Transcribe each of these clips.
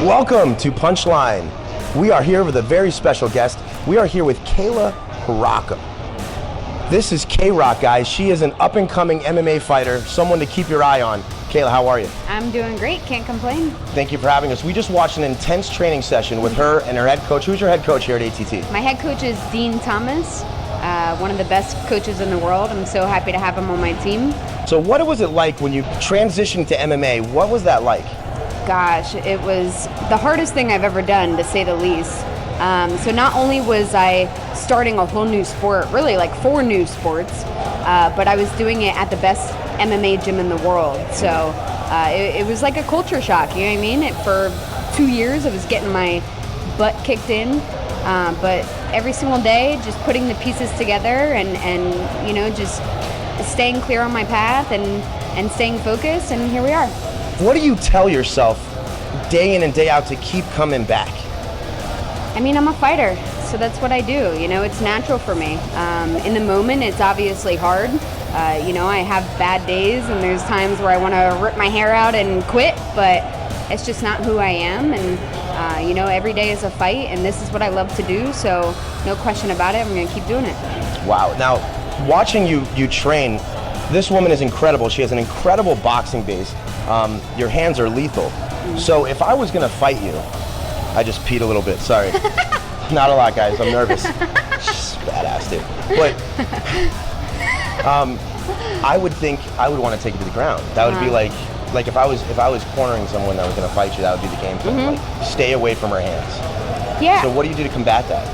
Welcome to Punchline. We are here with a very special guest. We are here with Kayla Hracho. This is K Rock, guys. She is an up-and-coming MMA fighter, someone to keep your eye on. Kayla, how are you? I'm doing great, can't complain. Thank you for having us. We just watched an intense training session with her and her head coach. Who's your head coach here at ATT? My head coach is Dean Thomas, one of the best coaches in the world. I'm so happy to have him on my team. So what was it like when you transitioned to MMA? What was that like? Gosh, it was the hardest thing I've ever done, to say the least. So not only was I starting a whole new sport, really like 4 new sports, but I was doing it at the best MMA gym in the world. So it was like a culture shock, you know what I mean? For 2 years I was getting my butt kicked in, but every single day just putting the pieces together and you know, just staying clear on my path and staying focused, and here we are. What do you tell yourself day in and day out to keep coming back? I mean, I'm a fighter, so that's what I do. You know, it's natural for me. In the moment, it's obviously hard. You know, I have bad days, and there's times where I want to rip my hair out and quit, but it's just not who I am. And, you know, every day is a fight, and this is what I love to do, so no question about it, I'm going to keep doing it. Wow. Now, watching you train, this woman is incredible. She has an incredible boxing base. Your hands are lethal. So if I was going to fight you, I just peed a little bit, sorry. Not a lot, guys, I'm nervous. Badass, dude. But I would think I would want to take you to the ground. That would be like if I was cornering someone that was going to fight you, that would be the game plan. Like, stay away from her hands. Yeah. So what do you do to combat that?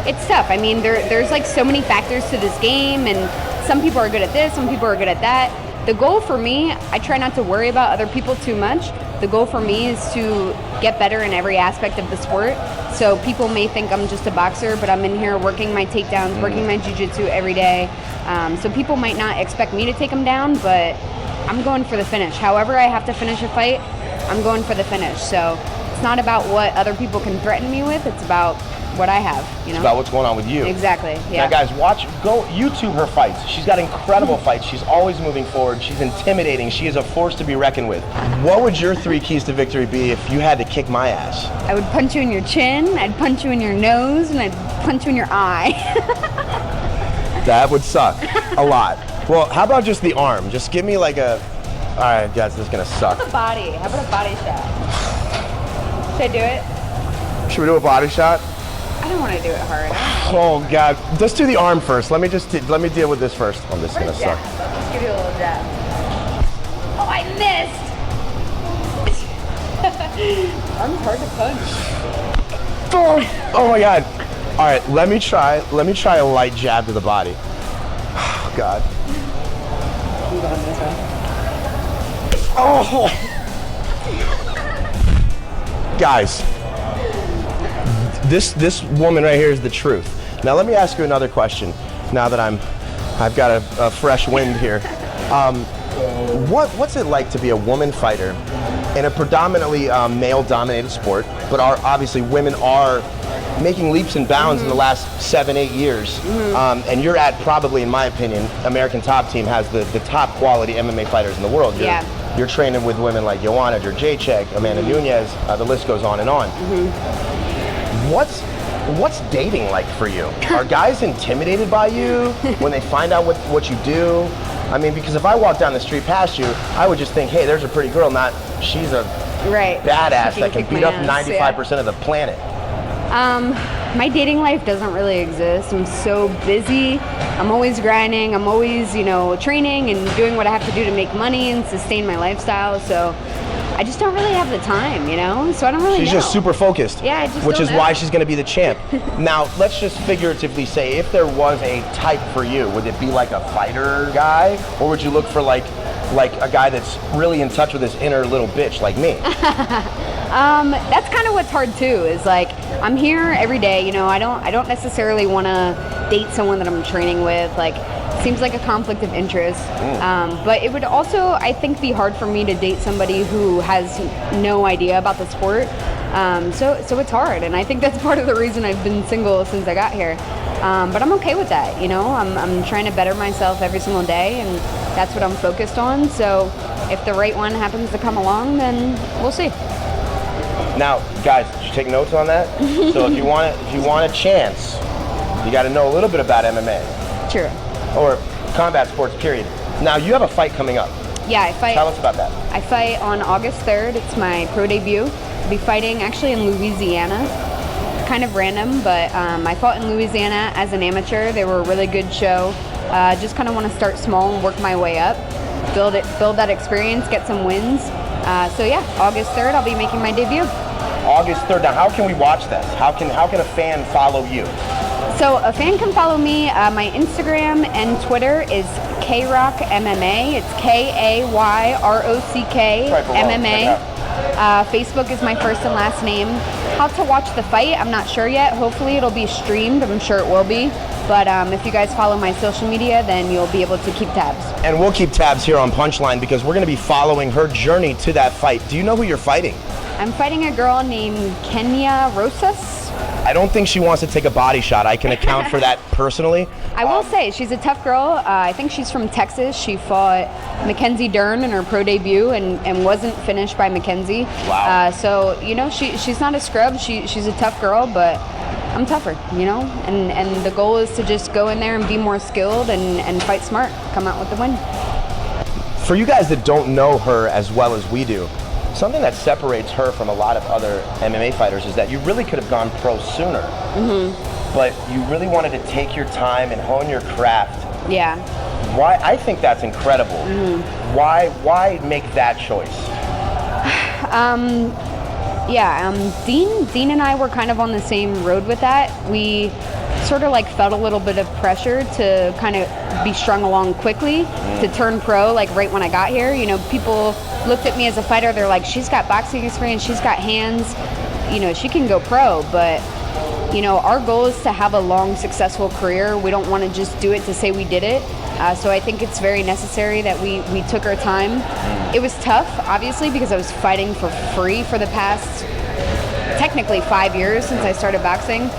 It's tough. I mean, there's like so many factors to this game, and some people are good at this, some people are good at that. The goal for me, I try not to worry about other people too much. The goal for me is to get better in every aspect of the sport. So people may think I'm just a boxer, but I'm in here working my takedowns, working my jiu-jitsu every day. So people might not expect me to take them down, but I'm going for the finish. However I have to finish a fight, I'm going for the finish. So it's not about what other people can threaten me with, it's about what I have, you know? It's about what's going on with you. Exactly, yeah. Now guys, go YouTube her fights. She's got incredible fights. She's always moving forward. She's intimidating. She is a force to be reckoned with. What would your 3 keys to victory be if you had to kick my ass? I would punch you in your chin, I'd punch you in your nose, and I'd punch you in your eye. That would suck a lot. Well, how about just the arm? Just give me like a, all right, guys, this is gonna suck. How about a body? How about a body shot? Should I do it? Should we do a body shot? I don't want to do it hard. Oh God, let's do the arm first. Let me deal with this first. Oh, this is gonna suck. Let's give you a little jab. Oh, I missed! Arm's hard to punch. Oh my God. All right, let me try a light jab to the body. Oh God. I'm going this way. Oh. Guys. This woman right here is the truth. Now let me ask you another question. Now that I've got a fresh wind here, what's it like to be a woman fighter in a predominantly male-dominated sport? But obviously women are making leaps and bounds in the last 7-8 years, and you're at probably, in my opinion, American Top Team has the top quality MMA fighters in the world. You're training with women like Joanna Jędrzejczyk, Amanda Nunes. The list goes on and on. What's dating like for you? Are guys intimidated by you when they find out what you do? I mean, because if I walk down the street past you, I would just think, hey, there's a pretty girl, not she's a badass that can beat up 95% of the planet. My dating life doesn't really exist. I'm so busy. I'm always grinding. I'm always, you know, training and doing what I have to do to make money and sustain my lifestyle. So I just don't really have the time, you know? So I don't really know. She's just super focused. Yeah, I just which don't is know. why she's going to be the champ. Now, let's just figuratively say, if there was a type for you, would it be like a fighter guy? Or would you look for like a guy that's really in touch with his inner little bitch like me? That's kind of what's hard too, is like, I'm here every day, you know, I don't necessarily want to date someone that I'm training with, like, seems like a conflict of interest. But it would also, I think, be hard for me to date somebody who has no idea about the sport. So it's hard, and I think that's part of the reason I've been single since I got here. But I'm okay with that, you know. I'm trying to better myself every single day, and that's what I'm focused on. So if the right one happens to come along, then we'll see. Now, guys, did you take notes on that? So if you want a chance, you got to know a little bit about MMA. True. Or combat sports, period. Now, you have a fight coming up. Yeah, I fight. Tell us about that. I fight on August 3rd. It's my pro debut. I'll be fighting actually in Louisiana. Kind of random, but I fought in Louisiana as an amateur. They were a really good show. Just kind of want to start small and work my way up, build that experience, get some wins. So yeah, August 3rd, I'll be making my debut. August 3rd. Now, how can we watch this? How can a fan follow you? So a fan can follow me. My Instagram and Twitter is K Rock MMA. It's KAYROCK MMA. Facebook is my first and last name. How to watch the fight, I'm not sure yet. Hopefully it'll be streamed. I'm sure it will be. But if you guys follow my social media, then you'll be able to keep tabs. And we'll keep tabs here on Punchline because we're going to be following her journey to that fight. Do you know who you're fighting? I'm fighting a girl named Kayla Hracho. I don't think she wants to take a body shot. I can account for that personally. I will say, she's a tough girl. I think she's from Texas. She fought Mackenzie Dern in her pro debut and wasn't finished by Mackenzie. Wow. So, you know, she's not a scrub. She's a tough girl, but I'm tougher, you know? And the goal is to just go in there and be more skilled and fight smart, come out with the win. For you guys that don't know her as well as we do, something that separates her from a lot of other MMA fighters is that you really could have gone pro sooner, but you really wanted to take your time and hone your craft. Yeah. Why? I think that's incredible. Why make that choice? Dean and I were kind of on the same road with that. We sort of like felt a little bit of pressure to kind of be strung along quickly to turn pro, like right when I got here. You know, people looked at me as a fighter, they're like, she's got boxing experience, she's got hands, you know, she can go pro. But you know, our goal is to have a long, successful career. We don't want to just do it to say we did it. So I think it's very necessary that we took our time. It was tough, obviously, because I was fighting for free for the past, technically 5 years since I started boxing.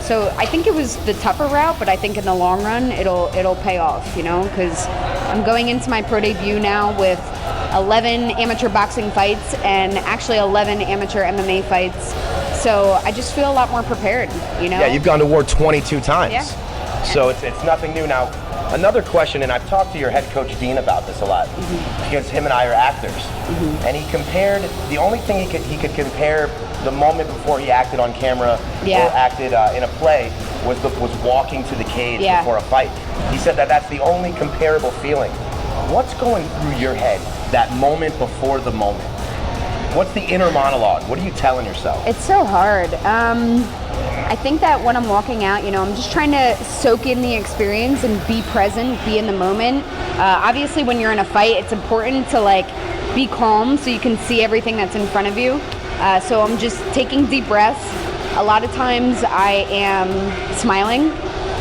So I think it was the tougher route, but I think in the long run, it'll pay off, you know, because I'm going into my pro debut now with 11 amateur boxing fights and actually 11 amateur MMA fights. So I just feel a lot more prepared, you know? Yeah, you've gone to war 22 times. Yeah. So it's nothing new. Now, another question, and I've talked to your head coach, Dean, about this a lot, because him and I are actors. And he compared, the only thing he could compare the moment before he acted on camera or acted in a play was walking to the cage before a fight. He said that's the only comparable feeling. What's going through your head that moment before the moment? What's the inner monologue? What are you telling yourself? It's so hard. I think that when I'm walking out, you know, I'm just trying to soak in the experience and be present, be in the moment. Obviously, when you're in a fight, it's important to like be calm so you can see everything that's in front of you. So I'm just taking deep breaths. A lot of times I am smiling,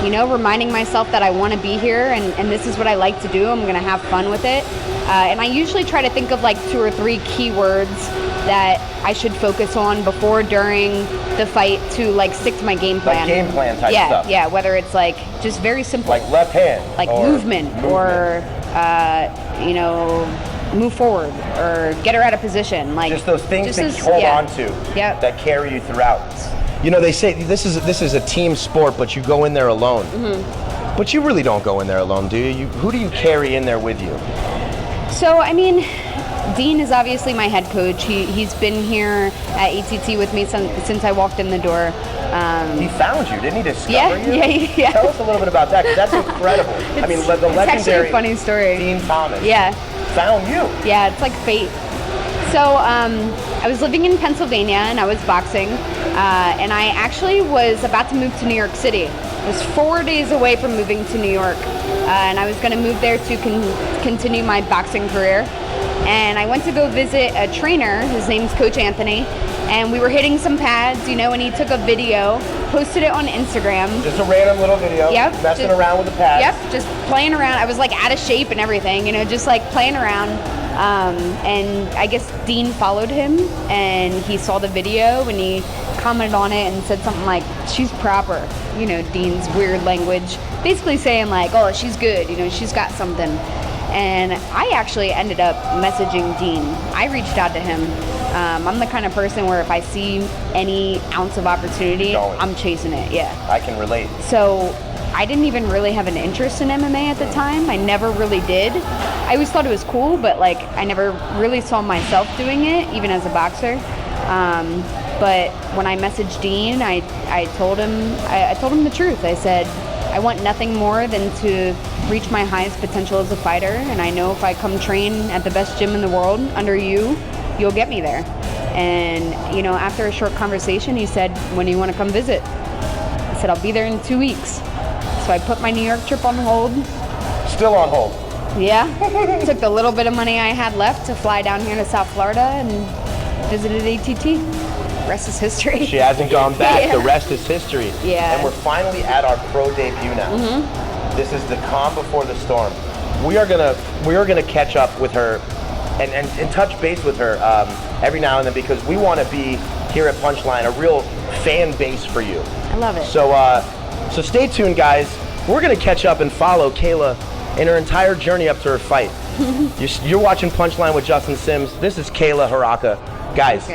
you know, reminding myself that I want to be here and this is what I like to do. I'm going to have fun with it. And I usually try to think of like 2 or 3 keywords that I should focus on before, during the fight to like stick to my game plan. Like game plan type stuff. Yeah, whether it's like just very simple. Like left hand. Like movement. Or, you know, move forward or get her out of position. Like just those things that you hold on to that carry you throughout. You know, they say this is a team sport, but you go in there alone. But you really don't go in there alone, do you? Who do you carry in there with you? So, I mean, Dean is obviously my head coach. He's been here at ATT with me since I walked in the door. He found you, didn't he? Discover you? Yeah. Tell us a little bit about that, 'cause that's incredible. I mean, the legendary it's actually a funny story. Dean Thomas. Yeah. Found you. Yeah, it's like fate. So I was living in Pennsylvania and I was boxing, and I actually was about to move to New York City. I was 4 days away from moving to New York, and I was going to move there to continue my boxing career. And I went to go visit a trainer. His name's Coach Anthony, and we were hitting some pads, you know, and he took a video, posted it on Instagram. Just a random little video. Yep. Messing around with the pads. Yep. Just playing around. I was like out of shape and everything, you know, just like playing around. And I guess Dean followed him, and he saw the video, and he commented on it and said something like, "She's proper," you know, Dean's weird language, basically saying like, "Oh, she's good, you know, she's got something." And I actually ended up messaging Dean. I reached out to him. I'm the kind of person where if I see any ounce of opportunity, I'm chasing it. Yeah. I can relate. So I didn't even really have an interest in MMA at the time. I never really did. I always thought it was cool, but like I never really saw myself doing it, even as a boxer. But when I messaged Dean, I told him the truth. I said, I want nothing more than to reach my highest potential as a fighter, and I know if I come train at the best gym in the world under you, you'll get me there. And, you know, after a short conversation, he said, when do you want to come visit? I said, I'll be there in 2 weeks. So I put my New York trip on hold. Still on hold. Yeah. Took the little bit of money I had left to fly down here to South Florida and visited ATT. Rest is history. She hasn't gone back. Yeah. The rest is history. Yeah. And we're finally at our pro debut now. Mm-hmm. This is the calm before the storm. We are gonna catch up with her and touch base with her every now and then, because we want to be here at Punchline a real fan base for you. I love it. So stay tuned, guys. We're gonna catch up and follow Kayla in her entire journey up to her fight. You're watching Punchline with Justin Sims. This is Kayla Hracho. Guys,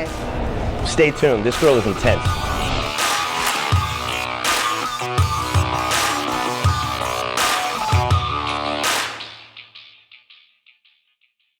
stay tuned. This girl is intense.